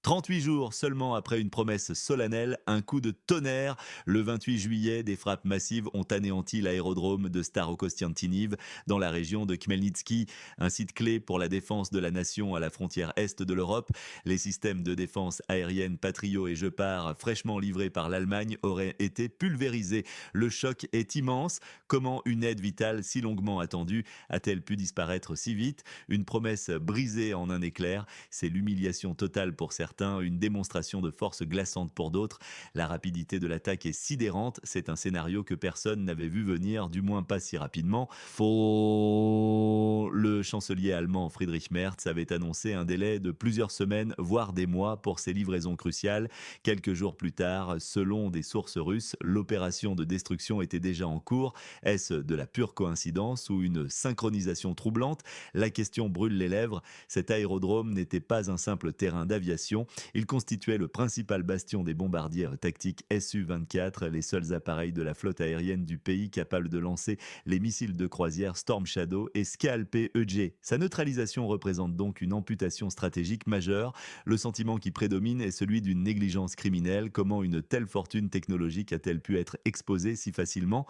38 jours seulement après une promesse solennelle, un coup de tonnerre. Le 28 juillet, des frappes massives ont anéanti l'aérodrome de Starokostiantiniv dans la région de Khmelnytsky, un site clé pour la défense de la nation à la frontière est de l'Europe. Les systèmes de défense aérienne Patriot et Gepard, fraîchement livrés par l'Allemagne, auraient été pulvérisés. Le choc est immense. Comment une aide vitale si longuement attendue a-t-elle pu disparaître si vite? Une promesse brisée en un éclair. C'est l'humiliation totale pour certains, une démonstration de force glaçante pour d'autres. La rapidité de l'attaque est sidérante. C'est un scénario que personne n'avait vu venir, du moins pas si rapidement. Le chancelier allemand Friedrich Merz avait annoncé un délai de plusieurs semaines, voire des mois, pour ces livraisons cruciales. Quelques jours plus tard, selon des sources russes, l'opération de destruction était déjà en cours. Est-ce de la pure coïncidence ou une synchronisation troublante? La question brûle les lèvres. Cet aérodrome n'était pas un simple terrain d'aviation, il constituait le principal bastion des bombardiers tactiques Su-24, les seuls appareils de la flotte aérienne du pays capables de lancer les missiles de croisière Storm Shadow et Scalp EG. Sa neutralisation représente donc une amputation stratégique majeure. Le sentiment qui prédomine est celui d'une négligence criminelle. Comment une telle fortune technologique a-t-elle pu être exposée si facilement?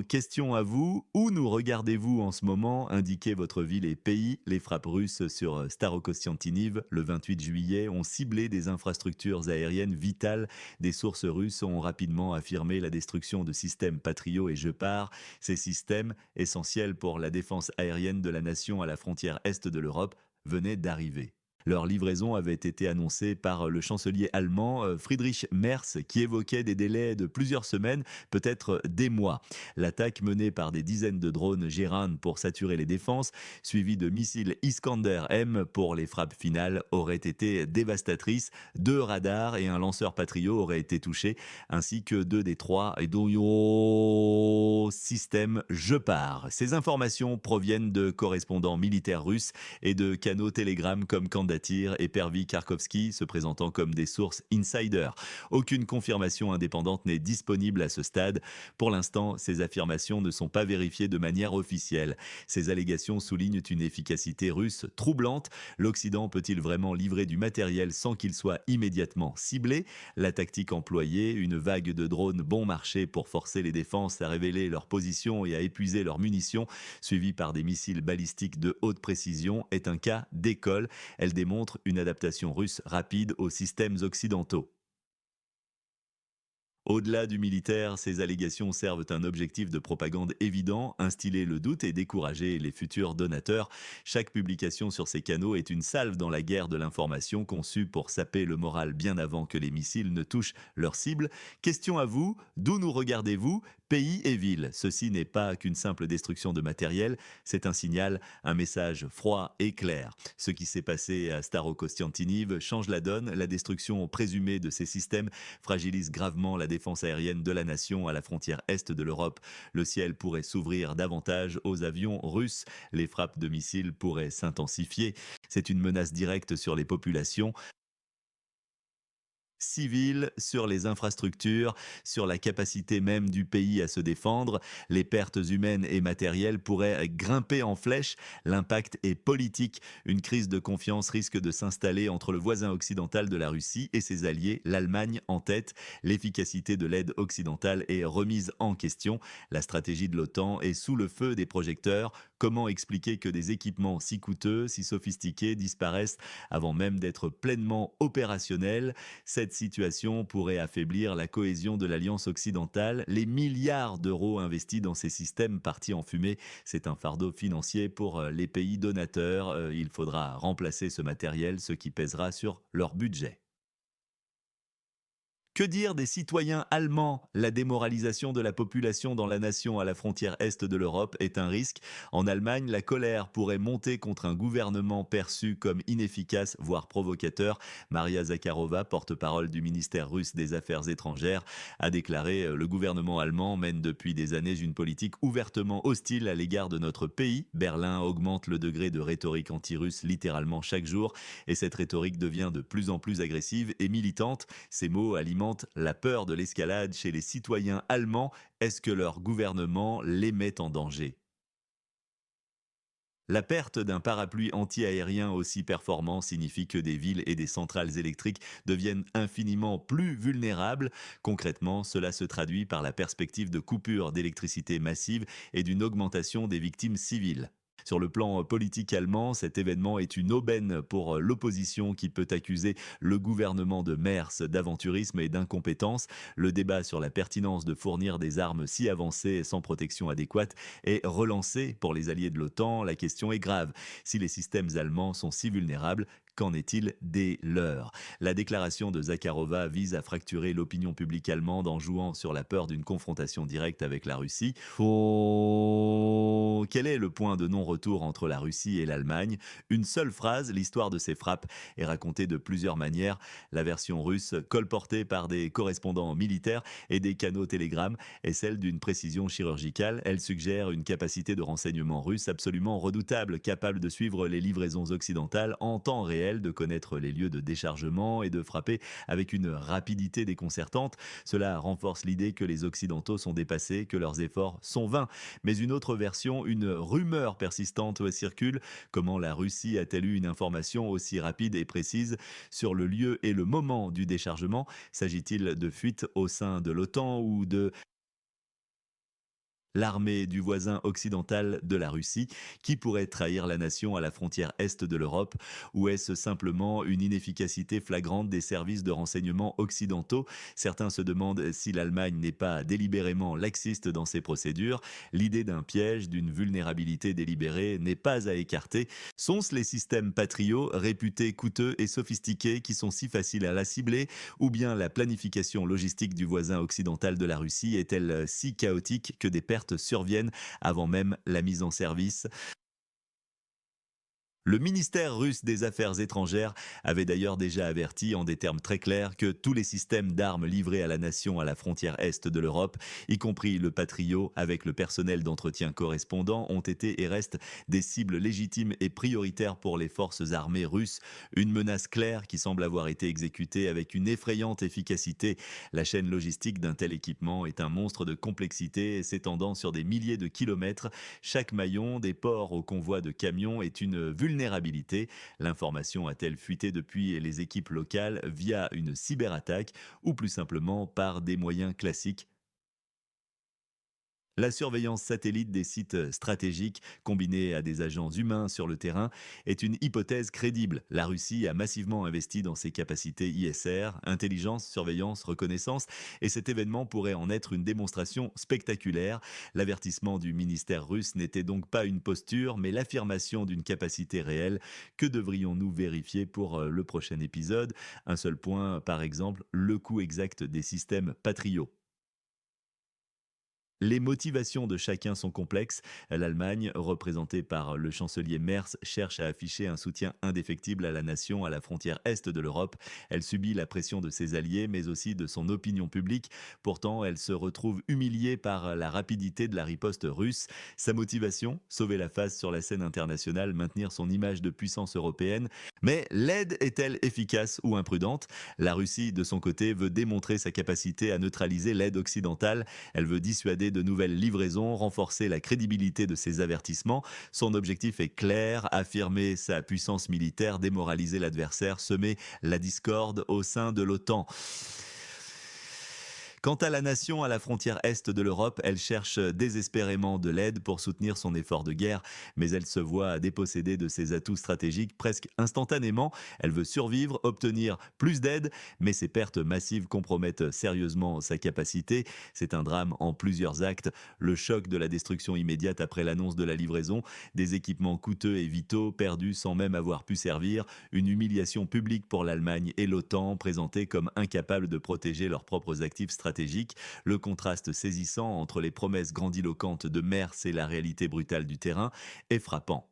Question à vous, où nous regardez-vous en ce moment? Indiquez votre ville et pays. Les frappes russes sur Starokostiantiniv le 28 juillet ont ciblé des infrastructures aériennes vitales. Des sources russes ont rapidement affirmé la destruction de systèmes Patriot et Gepard. Ces systèmes, essentiels pour la défense aérienne de la nation à la frontière est de l'Europe, venaient d'arriver. Leur livraison avait été annoncée par le chancelier allemand Friedrich Merz, qui évoquait des délais de plusieurs semaines, peut-être des mois. L'attaque menée par des dizaines de drones Geran pour saturer les défenses, suivie de missiles Iskander-M pour les frappes finales, aurait été dévastatrice. 2 radars et un lanceur Patriot auraient été touchés, ainsi que 2 des 3 systèmes Gepard. Ces informations proviennent de correspondants militaires russes et de canaux Telegram comme Kandatir et Pervy Kharkovsky, se présentant comme des sources insider. Aucune confirmation indépendante n'est disponible à ce stade. Pour l'instant, ces affirmations ne sont pas vérifiées de manière officielle. Ces allégations soulignent une efficacité russe troublante. L'Occident peut-il vraiment livrer du matériel sans qu'il soit immédiatement ciblé? La tactique employée, une vague de drones bon marché pour forcer les défenses à révéler leur position et à épuiser leurs munitions, suivie par des missiles balistiques de haute précision, est un cas d'école. Elle démontre une adaptation russe rapide aux systèmes occidentaux. Au-delà du militaire, ces allégations servent un objectif de propagande évident, instiller le doute et décourager les futurs donateurs. Chaque publication sur ces canaux est une salve dans la guerre de l'information conçue pour saper le moral bien avant que les missiles ne touchent leur cible. Question à vous, d'où nous regardez-vous? Pays et villes. Ceci n'est pas qu'une simple destruction de matériel, c'est un signal, un message froid et clair. Ce qui s'est passé à Starokostiantiniv change la donne. La destruction présumée de ces systèmes fragilise gravement la défense aérienne de la nation à la frontière est de l'Europe. Le ciel pourrait s'ouvrir davantage aux avions russes. Les frappes de missiles pourraient s'intensifier. C'est une menace directe sur les populations civile, sur les infrastructures, sur la capacité même du pays à se défendre. Les pertes humaines et matérielles pourraient grimper en flèche. L'impact est politique. Une crise de confiance risque de s'installer entre le voisin occidental de la Russie et ses alliés, l'Allemagne en tête. L'efficacité de l'aide occidentale est remise en question. La stratégie de l'OTAN est sous le feu des projecteurs. Comment expliquer que des équipements si coûteux, si sophistiqués disparaissent avant même d'être pleinement opérationnels? Cette situation pourrait affaiblir la cohésion de l'Alliance occidentale. Les milliards d'euros investis dans ces systèmes partis en fumée, c'est un fardeau financier pour les pays donateurs. Il faudra remplacer ce matériel, ce qui pèsera sur leur budget. Que dire des citoyens allemands? La démoralisation de la population dans la nation à la frontière est de l'Europe est un risque. En Allemagne, la colère pourrait monter contre un gouvernement perçu comme inefficace, voire provocateur. Maria Zakharova, porte-parole du ministère russe des Affaires étrangères, a déclaré Le gouvernement allemand mène depuis des années une politique ouvertement hostile à l'égard de notre pays. Berlin augmente le degré de rhétorique anti-russe littéralement chaque jour et cette rhétorique devient de plus en plus agressive et militante. Ces mots alimentent la peur de l'escalade chez les citoyens allemands. Est-ce que leur gouvernement les met en danger? La perte d'un parapluie anti-aérien aussi performant signifie que des villes et des centrales électriques deviennent infiniment plus vulnérables. Concrètement, cela se traduit par la perspective de coupures d'électricité massive et d'une augmentation des victimes civiles. Sur le plan politique allemand, cet événement est une aubaine pour l'opposition qui peut accuser le gouvernement de Merz d'aventurisme et d'incompétence. Le débat sur la pertinence de fournir des armes si avancées et sans protection adéquate est relancé pour les alliés de l'OTAN. La question est grave. Si les systèmes allemands sont si vulnérables, qu'en est-il des leurs? La déclaration de Zakharova vise à fracturer l'opinion publique allemande en jouant sur la peur d'une confrontation directe avec la Russie. Quel est le point de non-retour entre la Russie et l'Allemagne? Une seule phrase, l'histoire de ces frappes est racontée de plusieurs manières. La version russe, colportée par des correspondants militaires et des canaux Telegram, est celle d'une précision chirurgicale. Elle suggère une capacité de renseignement russe absolument redoutable, capable de suivre les livraisons occidentales en temps réel, de connaître les lieux de déchargement et de frapper avec une rapidité déconcertante. Cela renforce l'idée que les Occidentaux sont dépassés, que leurs efforts sont vains. Mais une autre version, une rumeur persistante circule. Comment la Russie a-t-elle eu une information aussi rapide et précise sur le lieu et le moment du déchargement? S'agit-il de fuite au sein de l'OTAN ou de l'armée du voisin occidental de la Russie, qui pourrait trahir la nation à la frontière est de l'Europe, ou est-ce simplement une inefficacité flagrante des services de renseignement occidentaux? Certains se demandent si l'Allemagne n'est pas délibérément laxiste dans ses procédures. L'idée d'un piège, d'une vulnérabilité délibérée n'est pas à écarter. Sont-ce les systèmes Patriot, réputés coûteux et sophistiqués, qui sont si faciles à la cibler, ou bien la planification logistique du voisin occidental de la Russie est-elle si chaotique que des pertes surviennent avant même la mise en service? Le ministère russe des Affaires étrangères avait d'ailleurs déjà averti en des termes très clairs que tous les systèmes d'armes livrés à la nation à la frontière est de l'Europe, y compris le Patriot avec le personnel d'entretien correspondant, ont été et restent des cibles légitimes et prioritaires pour les forces armées russes. Une menace claire qui semble avoir été exécutée avec une effrayante efficacité. La chaîne logistique d'un tel équipement est un monstre de complexité s'étendant sur des milliers de kilomètres. Chaque maillon, des ports aux convois de camions, est une vulnérabilité. L'information a-t-elle fuité depuis les équipes locales via une cyberattaque ou plus simplement par des moyens classiques? La surveillance satellite des sites stratégiques, combinée à des agents humains sur le terrain, est une hypothèse crédible. La Russie a massivement investi dans ses capacités ISR, intelligence, surveillance, reconnaissance, et cet événement pourrait en être une démonstration spectaculaire. L'avertissement du ministère russe n'était donc pas une posture, mais l'affirmation d'une capacité réelle. Que devrions-nous vérifier pour le prochain épisode? Un seul point, par exemple, le coût exact des systèmes Patriot. Les motivations de chacun sont complexes. L'Allemagne, représentée par le chancelier Merz, cherche à afficher un soutien indéfectible à la nation à la frontière est de l'Europe. Elle subit la pression de ses alliés, mais aussi de son opinion publique. Pourtant, elle se retrouve humiliée par la rapidité de la riposte russe. Sa motivation, sauver la face sur la scène internationale, maintenir son image de puissance européenne. Mais l'aide est-elle efficace ou imprudente? La Russie, de son côté, veut démontrer sa capacité à neutraliser l'aide occidentale. Elle veut dissuader de nouvelles livraisons, renforcer la crédibilité de ses avertissements. Son objectif est clair, affirmer sa puissance militaire, démoraliser l'adversaire, semer la discorde au sein de l'OTAN. Quant à la nation à la frontière est de l'Europe, elle cherche désespérément de l'aide pour soutenir son effort de guerre, mais elle se voit dépossédée de ses atouts stratégiques presque instantanément. Elle veut survivre, obtenir plus d'aide, mais ces pertes massives compromettent sérieusement sa capacité. C'est un drame en plusieurs actes. Le choc de la destruction immédiate après l'annonce de la livraison, des équipements coûteux et vitaux perdus sans même avoir pu servir, une humiliation publique pour l'Allemagne et l'OTAN, présentée comme incapables de protéger leurs propres actifs stratégiques. Le contraste saisissant entre les promesses grandiloquentes de Merz et la réalité brutale du terrain est frappant.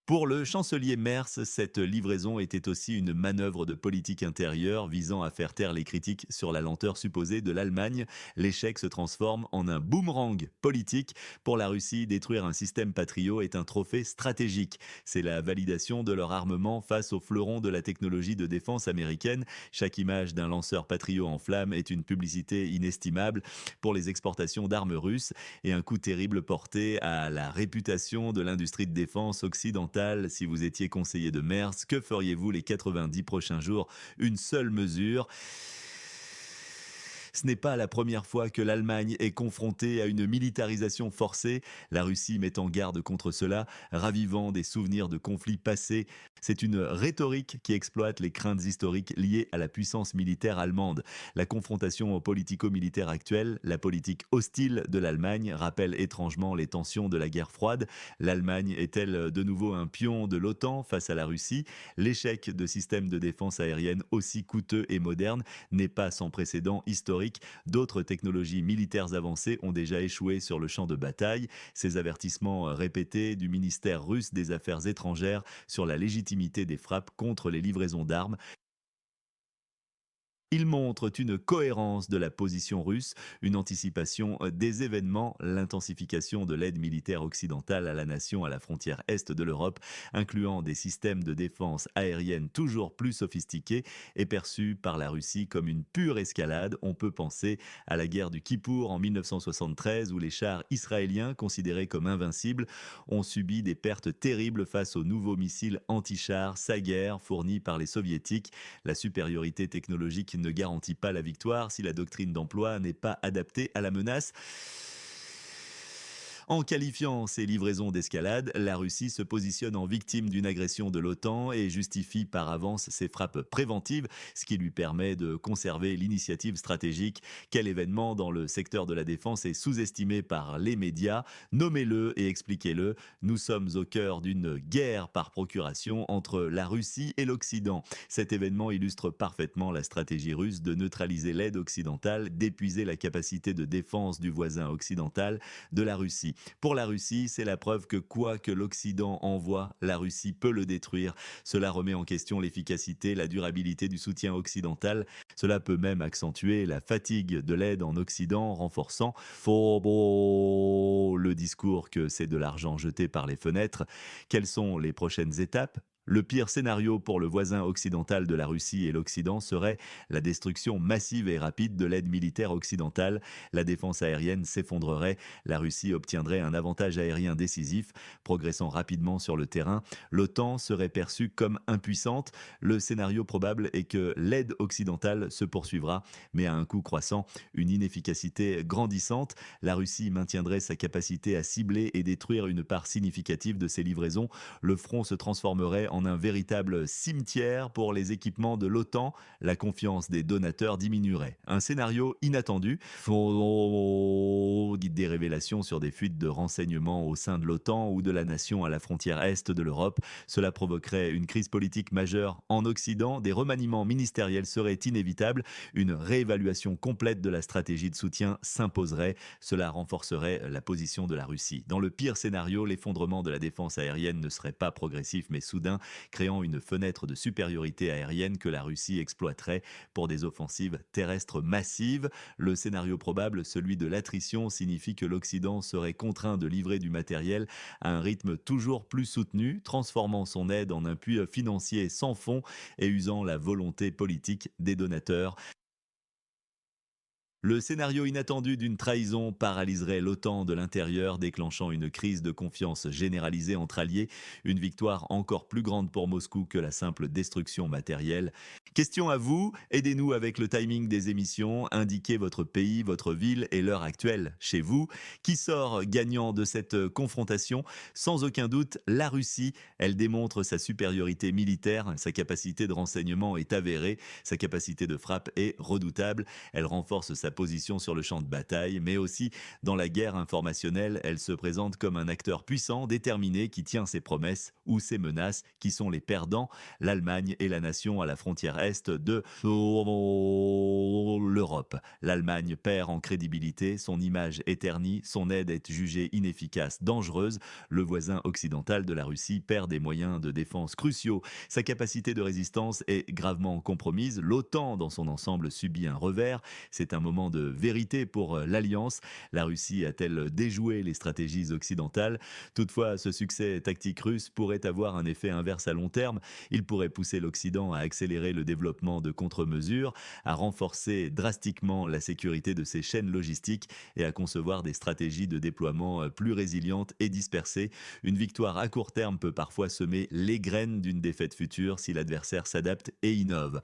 Pour le chancelier Merz, cette livraison était aussi une manœuvre de politique intérieure visant à faire taire les critiques sur la lenteur supposée de l'Allemagne. L'échec se transforme en un boomerang politique. Pour la Russie, détruire un système Patriot est un trophée stratégique. C'est la validation de leur armement face aux fleurons de la technologie de défense américaine. Chaque image d'un lanceur Patriot en flammes est une publicité inestimable pour les exportations d'armes russes et un coup terrible porté à la réputation de l'industrie de défense occidentale. Si vous étiez conseiller de Merz, que feriez-vous les 90 prochains jours? Une seule mesure. Ce n'est pas la première fois que l'Allemagne est confrontée à une militarisation forcée. La Russie met en garde contre cela, ravivant des souvenirs de conflits passés. C'est une rhétorique qui exploite les craintes historiques liées à la puissance militaire allemande. La confrontation politico-militaire actuelle, la politique hostile de l'Allemagne, rappelle étrangement les tensions de la guerre froide. L'Allemagne est-elle de nouveau un pion de l'OTAN face à la Russie? L'échec de systèmes de défense aérienne aussi coûteux et modernes n'est pas sans précédent historique. D'autres technologies militaires avancées ont déjà échoué sur le champ de bataille. Ces avertissements répétés du ministère russe des Affaires étrangères sur la légitimité des frappes contre les livraisons d'armes. Ils montrent une cohérence de la position russe, une anticipation des événements, l'intensification de l'aide militaire occidentale à la nation à la frontière est de l'Europe, incluant des systèmes de défense aérienne toujours plus sophistiqués, est perçue par la Russie comme une pure escalade. On peut penser à la guerre du Kippour en 1973 où les chars israéliens, considérés comme invincibles, ont subi des pertes terribles face aux nouveaux missiles anti-chars Sager fournis par les soviétiques. La supériorité technologique ne garantit pas la victoire si la doctrine d'emploi n'est pas adaptée à la menace. En qualifiant ces livraisons d'escalade, la Russie se positionne en victime d'une agression de l'OTAN et justifie par avance ses frappes préventives, ce qui lui permet de conserver l'initiative stratégique. Quel événement dans le secteur de la défense est sous-estimé par les médias? Nommez-le et expliquez-le. Nous sommes au cœur d'une guerre par procuration entre la Russie et l'Occident. Cet événement illustre parfaitement la stratégie russe de neutraliser l'aide occidentale, d'épuiser la capacité de défense du voisin occidental de la Russie. Pour la Russie, c'est la preuve que quoi que l'Occident envoie, la Russie peut le détruire. Cela remet en question l'efficacité, la durabilité du soutien occidental. Cela peut même accentuer la fatigue de l'aide en Occident, renforçant le discours que c'est de l'argent jeté par les fenêtres. Quelles sont les prochaines étapes? Le pire scénario pour le voisin occidental de la Russie et l'Occident serait la destruction massive et rapide de l'aide militaire occidentale. La défense aérienne s'effondrerait, la Russie obtiendrait un avantage aérien décisif, progressant rapidement sur le terrain. L'OTAN serait perçue comme impuissante. Le scénario probable est que l'aide occidentale se poursuivra, mais à un coût croissant, une inefficacité grandissante. La Russie maintiendrait sa capacité à cibler et détruire une part significative de ses livraisons. Le front se transformerait en un véritable cimetière pour les équipements de l'OTAN. La confiance des donateurs diminuerait. Un scénario inattendu. Dit des révélations sur des fuites de renseignements au sein de l'OTAN ou de la nation à la frontière est de l'Europe. Cela provoquerait une crise politique majeure en Occident. Des remaniements ministériels seraient inévitables. Une réévaluation complète de la stratégie de soutien s'imposerait. Cela renforcerait la position de la Russie. Dans le pire scénario, l'effondrement de la défense aérienne ne serait pas progressif mais soudain, créant une fenêtre de supériorité aérienne que la Russie exploiterait pour des offensives terrestres massives. Le scénario probable, celui de l'attrition, signifie que l'Occident serait contraint de livrer du matériel à un rythme toujours plus soutenu, transformant son aide en un puits financier sans fond et usant la volonté politique des donateurs. Le scénario inattendu d'une trahison paralyserait l'OTAN de l'intérieur, déclenchant une crise de confiance généralisée entre alliés, une victoire encore plus grande pour Moscou que la simple destruction matérielle. Question à vous, aidez-nous avec le timing des émissions, indiquez votre pays, votre ville et l'heure actuelle chez vous. Qui sort gagnant de cette confrontation? Sans aucun doute, la Russie. Elle démontre sa supériorité militaire, sa capacité de renseignement est avérée, sa capacité de frappe est redoutable, elle renforce sa position sur le champ de bataille, mais aussi dans la guerre informationnelle. Elle se présente comme un acteur puissant, déterminé, qui tient ses promesses ou ses menaces, qui sont les perdants. L'Allemagne est la nation à la frontière est de l'Europe. L'Allemagne perd en crédibilité, son image est ternie, son aide est jugée inefficace, dangereuse. Le voisin occidental de la Russie perd des moyens de défense cruciaux. Sa capacité de résistance est gravement compromise. L'OTAN, dans son ensemble, subit un revers. C'est un moment de vérité pour l'Alliance. La Russie a-t-elle déjoué les stratégies occidentales? Toutefois, ce succès tactique russe pourrait avoir un effet inverse à long terme. Il pourrait pousser l'Occident à accélérer le développement de contre-mesures, à renforcer drastiquement la sécurité de ses chaînes logistiques et à concevoir des stratégies de déploiement plus résilientes et dispersées. Une victoire à court terme peut parfois semer les graines d'une défaite future si l'adversaire s'adapte et innove.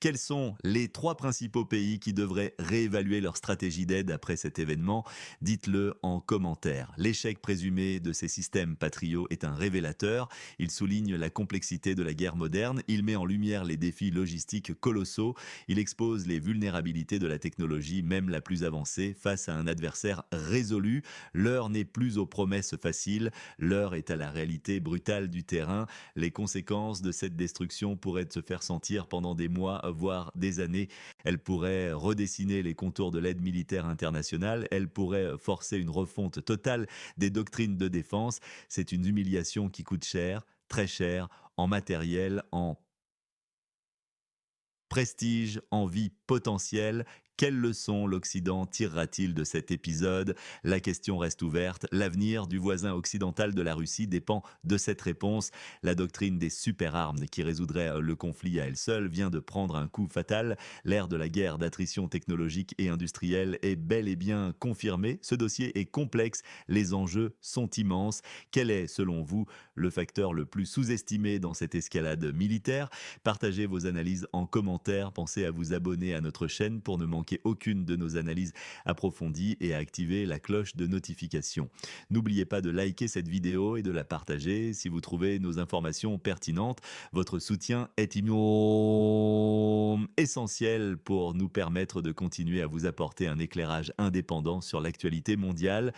Quels sont les trois principaux pays qui devraient réévaluer leur stratégie d'aide après cet événement? Dites-le en commentaire. L'échec présumé de ces systèmes patriots est un révélateur. Il souligne la complexité de la guerre moderne. Il met en lumière les défis logistiques colossaux. Il expose les vulnérabilités de la technologie, même la plus avancée, face à un adversaire résolu. L'heure n'est plus aux promesses faciles. L'heure est à la réalité brutale du terrain. Les conséquences de cette destruction pourraient se faire sentir pendant des mois, voire des années. Elle pourrait redessiner les contours de l'aide militaire internationale. Elle pourrait forcer une refonte totale des doctrines de défense. C'est une humiliation qui coûte cher, très cher, en matériel, en prestige, envie potentielle. Quelle leçon l'Occident tirera-t-il de cet épisode? La question reste ouverte. L'avenir du voisin occidental de la Russie dépend de cette réponse. La doctrine des super-armes qui résoudrait le conflit à elle seule vient de prendre un coup fatal. L'ère de la guerre d'attrition technologique et industrielle est bel et bien confirmée. Ce dossier est complexe. Les enjeux sont immenses. Quel est, selon vous, le facteur le plus sous-estimé dans cette escalade militaire? Partagez vos analyses en commentaire. Pensez à vous abonner à notre chaîne pour ne manquer aucune de nos analyses approfondies et à activer la cloche de notification. N'oubliez pas de liker cette vidéo et de la partager si vous trouvez nos informations pertinentes. Votre soutien est essentiel pour nous permettre de continuer à vous apporter un éclairage indépendant sur l'actualité mondiale.